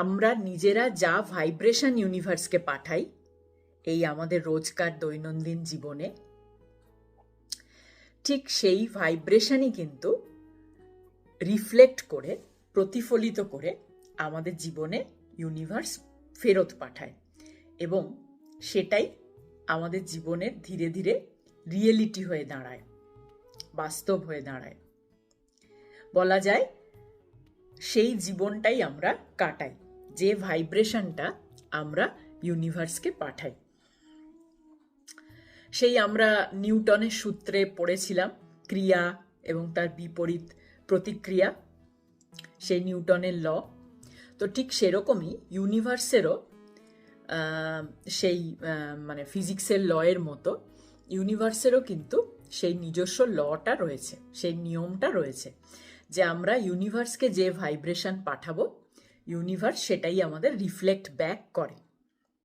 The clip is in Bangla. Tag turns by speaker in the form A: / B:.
A: আমরা নিজেরা যা ভাইব্রেশন ইউনিভার্সকে পাঠাই এই আমাদের রোজকার দৈনন্দিন জীবনে, ঠিক সেই ভাইব্রেশনই কিন্তু রিফ্লেক্ট করে, প্রতিফলিত করে আমাদের জীবনে ইউনিভার্স ফেরত পাঠায় এবং সেটাই আমাদের জীবনের ধীরে ধীরে রিয়েলিটি হয়ে দাঁড়ায়, বাস্তব হয়ে দাঁড়ায়। বলা যায় সেই জীবনটাই আমরা কাটাই, যে ভাইব্রেশনটা আমরা ইউনিভার্সকে পাঠাই। সেই আমরা নিউটনের সূত্রে পড়েছিলাম ক্রিয়া এবং তার বিপরীত প্রতিক্রিয়া, সেই নিউটনের ল। তো ঠিক সেরকমই ইউনিভার্সেরও সেই মানে ফিজিক্সের লয়ের মতো ইউনিভার্সেরও কিন্তু সেই নিজস্ব লটা রয়েছে, সেই নিয়মটা রয়েছে যে আমরা ইউনিভার্সকে যে ভাইব্রেশন পাঠাবো ইউনিভার্স সেটাই আমাদের রিফ্লেক্ট ব্যাক করে।